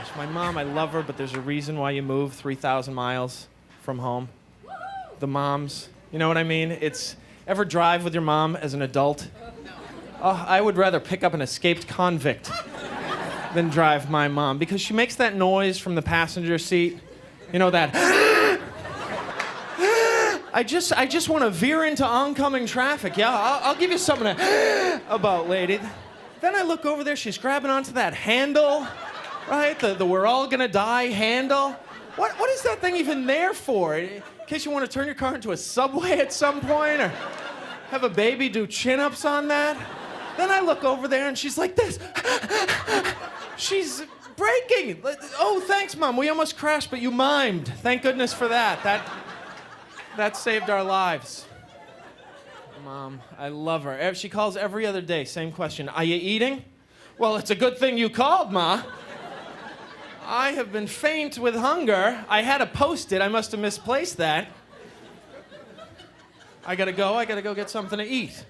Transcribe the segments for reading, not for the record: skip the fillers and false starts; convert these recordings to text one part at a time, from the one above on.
gosh, my mom, I love her, but there's a reason why you move 3,000 miles from home. The moms, you know what I mean? Ever drive with your mom as an adult? Oh, I would rather pick up an escaped convict than drive my mom, because she makes that noise from the passenger seat. You know that? I just want to veer into oncoming traffic. Yeah, I'll give you something to about, lady. Then I look over there, she's grabbing onto that handle, right? The we're all gonna die handle. What is that thing even there for? In case you want to turn your car into a subway at some point, or have a baby do chin-ups on that? Then I look over there and she's like this. She's braking. Oh, thanks, Mom. We almost crashed, but you mimed. Thank goodness for that. That saved our lives. Mom, I love her. She calls every other day, same question. Are you eating? Well, it's a good thing you called, Ma. I have been faint with hunger. I had a Post-it. I must have misplaced that. I gotta go get something to eat.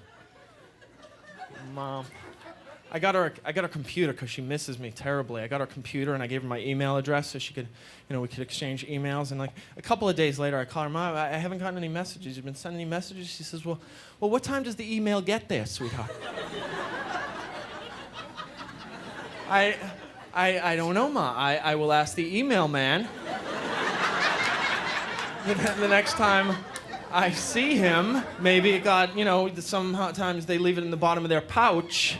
Mom. I got her a computer because she misses me terribly. I got her a computer and I gave her my email address so she could, we could exchange emails. And like a couple of days later, I call her, Mom, I haven't gotten any messages. You've been sending any messages? She says, well, what time does the email get there, sweetheart? I don't know, Ma. I will ask the email man. The next time I see him, maybe it got, sometimes they leave it in the bottom of their pouch.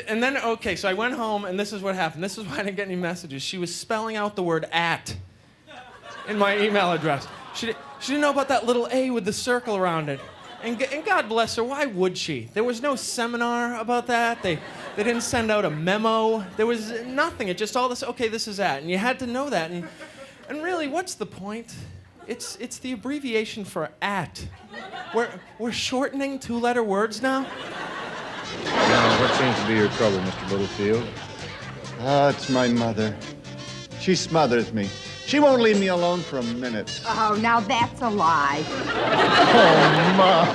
And then, okay, so I went home, and this is what happened. This is why I didn't get any messages. She was spelling out the word "at" in my email address. She didn't know about that little A with the circle around it. And God bless her, why would she? There was no seminar about that. They didn't send out a memo. There was nothing. It just all this, okay, this is "at." And you had to know that. And really, what's the point? It's the abbreviation for "at." We're shortening two-letter words now? Now, what seems to be your trouble, Mr. Littlefield? Oh, it's my mother. She smothers me. She won't leave me alone for a minute. Oh, now that's a lie. Oh, Mom.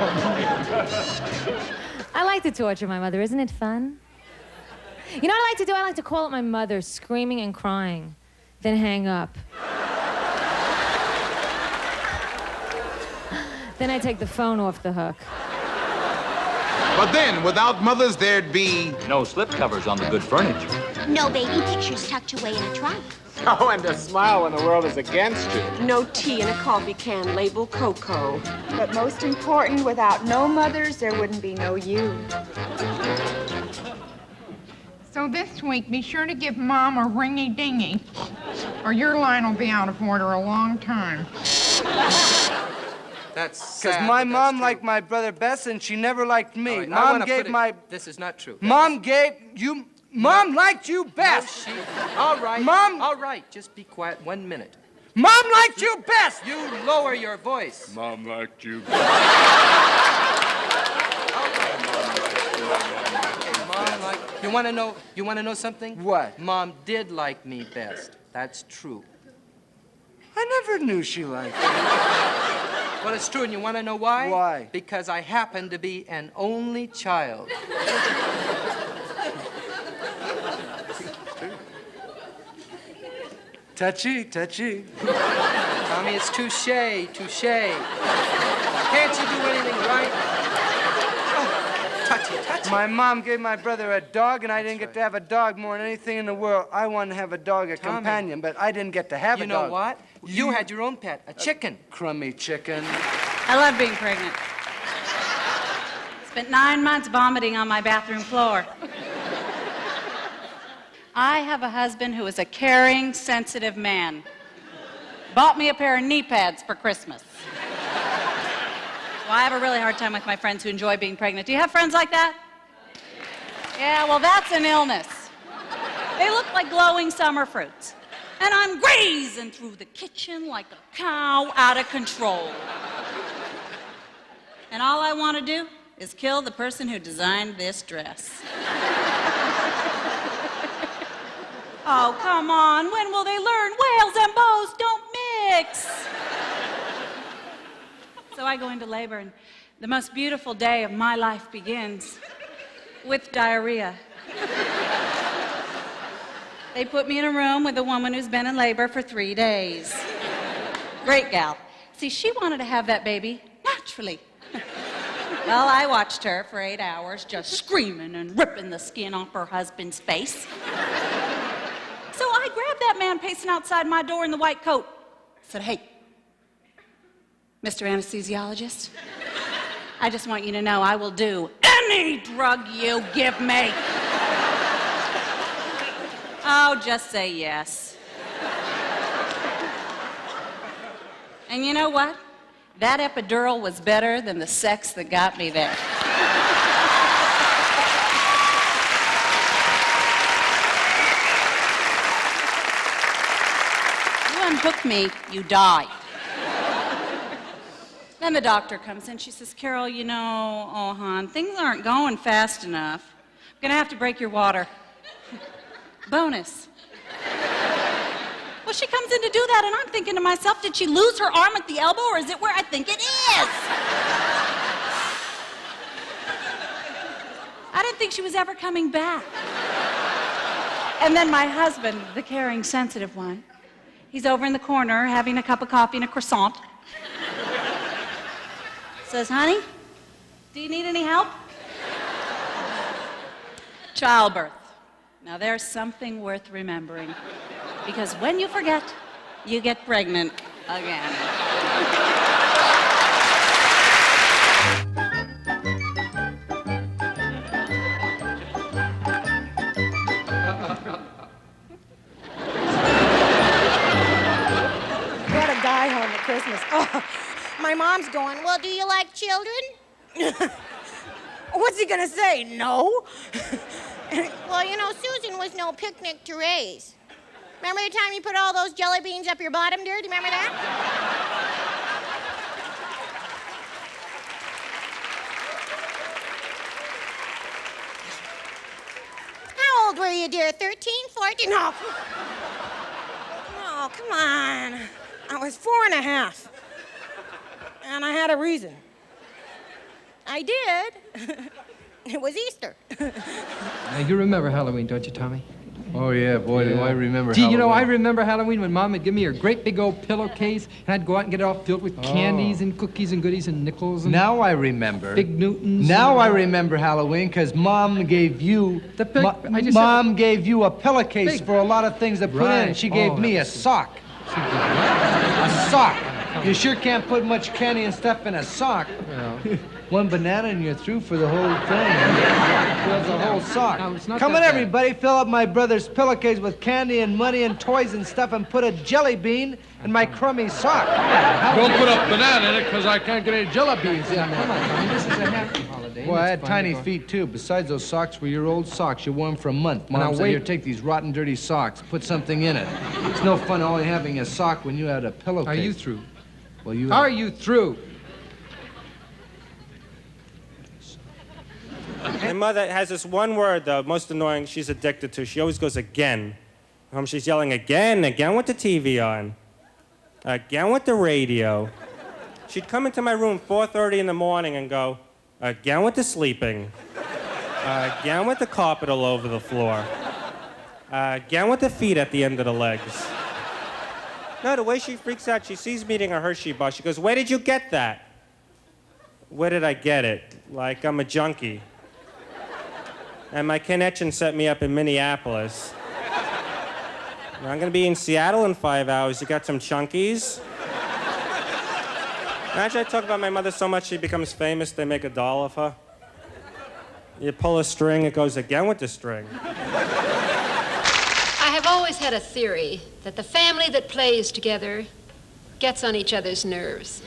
I like to torture my mother. Isn't it fun? You know what I like to do? I like to call up my mother, screaming and crying, then hang up. Then I take the phone off the hook. But then, without mothers, there'd be... no slipcovers on the good furniture. No baby pictures tucked away in a trunk. Oh, and a smile when the world is against you. No tea in a coffee can labeled cocoa. But most important, without no mothers, there wouldn't be no you. So this week, be sure to give Mom a ringy-dingy, or your line will be out of order a long time. That's because my mom liked my brother best, and she never liked me. Right, Mom gave my... This is not true. Mom gave you... Mom liked you best. No, all right. Mom... All right, just be quiet 1 minute. Mom liked you best. You lower your voice. Mom liked you. You want to know something? What? Mom did like me best. That's true. I never knew she liked me. Well, it's true, and you want to know why? Why? Because I happen to be an only child. Touchy, touchy. Tommy, it's touche, touche. Can't you do anything right? Oh, touchy, touchy. My mom gave my brother a dog, and I didn't get to have a dog more than anything in the world. I wanted to have a dog, a companion, but I didn't get to have a dog. You know what? You had your own pet, a chicken. Crummy chicken. I love being pregnant. Spent 9 months vomiting on my bathroom floor. I have a husband who is a caring, sensitive man. Bought me a pair of knee pads for Christmas. Well, I have a really hard time with my friends who enjoy being pregnant. Do you have friends like that? Yeah, well, that's an illness. They look like glowing summer fruits. And I'm grazing through the kitchen like a cow out of control. And all I want to do is kill the person who designed this dress. Oh, come on. When will they learn whales and bows don't mix? So I go into labor, and the most beautiful day of my life begins with diarrhea. They put me in a room with a woman who's been in labor for 3 days. Great gal. See, she wanted to have that baby naturally. Well, I watched her for 8 hours just screaming and ripping the skin off her husband's face. So I grabbed that man pacing outside my door in the white coat. I said, hey, Mr. Anesthesiologist, I just want you to know I will do any drug you give me. Oh, just say yes. And you know what? That epidural was better than the sex that got me there. You unhook me, you die. Then the doctor comes in. She says, Carol, you know, oh, hon, things aren't going fast enough. I'm gonna have to break your water. Bonus. Well, she comes in to do that, and I'm thinking to myself, did she lose her arm at the elbow, or is it where I think it is? I didn't think she was ever coming back. And then my husband, the caring, sensitive one, he's over in the corner having a cup of coffee and a croissant. Says, honey, do you need any help? Childbirth. Now, there's something worth remembering. Because when you forget, you get pregnant again. What a guy home at Christmas. Oh, my mom's going, well, do you like children? What's he gonna say? No? Well, you know, Susan was no picnic to raise. Remember the time you put all those jelly beans up your bottom, dear? Do you remember that? How old were you, dear? 13, 14? No. Oh, come on. I was 4.5. And I had a reason. I did. It was Easter. Now, you remember Halloween, don't you, Tommy? Oh, yeah, boy, do I remember Gee, Halloween. you know, I remember Halloween when Mom would give me her great big old pillowcase, and I'd go out and get it all filled with candies and cookies and goodies and nickels and... Now I remember. Big Newtons. Now I remember Halloween, because Mom gave you... Mom gave you a pillowcase for a lot of things to put in, and she gave me a sock. A sock. You sure can't put much candy and stuff in a sock. Well. One banana and you're through for the whole thing. Fills the whole sock. No, it's not Come that on, bad. everybody, fill up my brother's pillowcase with candy and money and toys and stuff and put a jelly bean in my crummy sock. Don't put a banana in it, because I can't get any jelly beans in there. Come on, Tommy, this is a happy holiday. Boy, I It's had fine tiny to go- feet, too. Besides, those socks were your old socks. You wore them for a month. Now, Mom said, wait. here, take these rotten, dirty socks. Put something in it. It's no fun only having a sock when you had a pillowcase. Are you through? Well, you... Are you through? My mother has this one word, though, most annoying, she's addicted to. She always goes, again. She's yelling, again with the TV on. Again with the radio. She'd come into my room 4:30 in the morning and go, again with the sleeping. Again with the carpet all over the floor. Again with the feet at the end of the legs. No, the way she freaks out, she sees me eating a Hershey bar. She goes, where did you get that? Where did I get it? Like I'm a junkie. And my connection set me up in Minneapolis. Now, I'm gonna be in Seattle in 5 hours. You got some chunkies? Imagine I talk about my mother so much she becomes famous, they make a doll of her. You pull a string, it goes again with the string. I have always had a theory that the family that plays together gets on each other's nerves.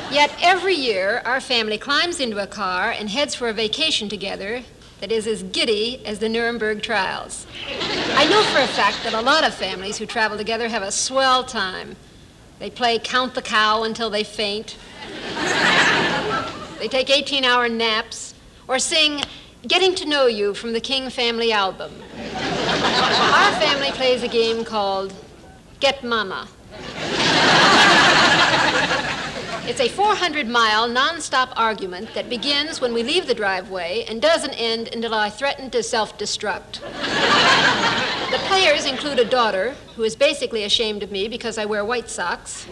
Yet every year, our family climbs into a car and heads for a vacation together that is as giddy as the Nuremberg trials. I know for a fact that a lot of families who travel together have a swell time. They play Count the Cow until they faint. They take 18-hour naps or sing Getting to Know You from the King family album. Our family plays a game called Get Mama. It's a 400-mile non-stop argument that begins when we leave the driveway and doesn't end until I threaten to self-destruct. include a daughter who is basically ashamed of me because I wear white socks.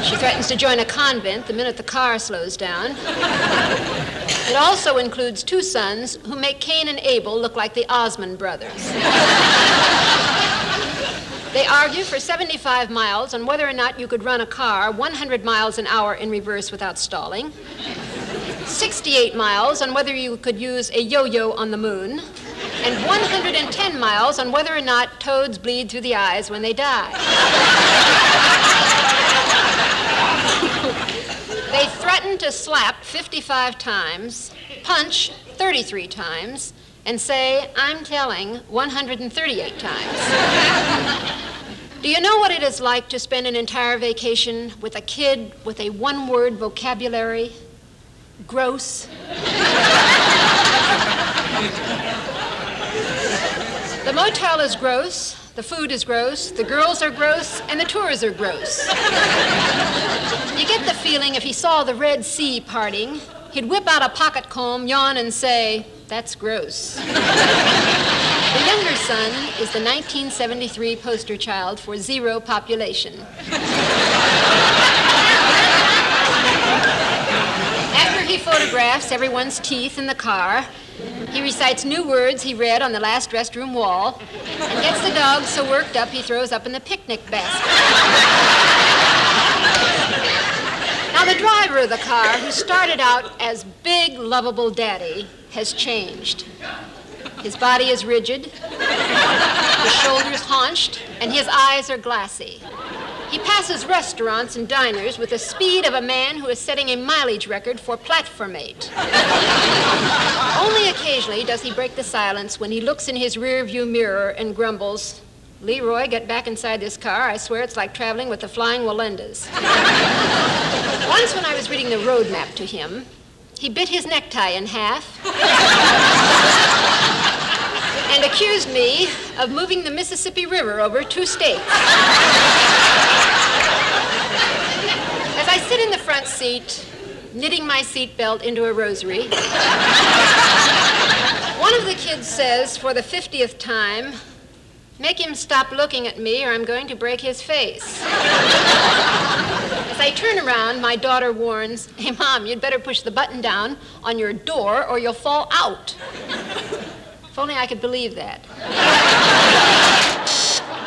She threatens to join a convent the minute the car slows down. It also includes 2 sons who make Cain and Abel look like the Osmond brothers. They argue for 75 miles on whether or not you could run a car 100 miles an hour in reverse without stalling, 68 miles on whether you could use a yo-yo on the moon, and 110 miles on whether or not toads bleed through the eyes when they die. They threaten to slap 55 times, punch 33 times, and say, I'm telling, 138 times. Do you know what it is like to spend an entire vacation with a kid with a one-word vocabulary? Gross. The motel is gross, the food is gross, the girls are gross, and the tours are gross. You get the feeling if he saw the Red Sea parting, he'd whip out a pocket comb, yawn, and say, that's gross. The younger son is the 1973 poster child for zero population. After he photographs everyone's teeth in the car, he recites new words he read on the last restroom wall and gets the dog so worked up he throws up in the picnic basket. Now, the driver of the car, who started out as big, lovable daddy, has changed. His body is rigid, his shoulders haunched, and his eyes are glassy. He passes restaurants and diners with the speed of a man who is setting a mileage record for platformate. Only occasionally does he break the silence when he looks in his rearview mirror and grumbles, Leroy, get back inside this car. I swear it's like traveling with the Flying Walendas. Once when I was reading the road map to him, he bit his necktie in half and accused me of moving the Mississippi River over 2 states. As I sit in the front seat, knitting my seatbelt into a rosary, one of the kids says for the 50th time, make him stop looking at me or I'm going to break his face. As I turn around, my daughter warns, hey, Mom, you'd better push the button down on your door or you'll fall out. If only I could believe that.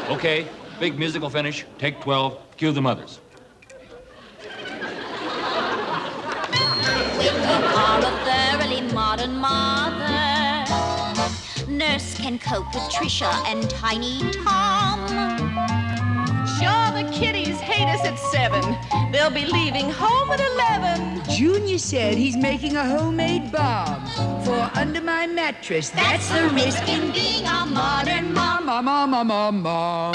Okay, big musical finish. Take 12. Cue the mothers. When you are a thoroughly modern mother, Nurse can cope with Trisha and Tiny Tom. Sure, the kiddies hate us at 7. They'll be leaving home at 11. Junior said he's making a homemade bomb for under my mattress. That's the risk in being a modern mom. Mom.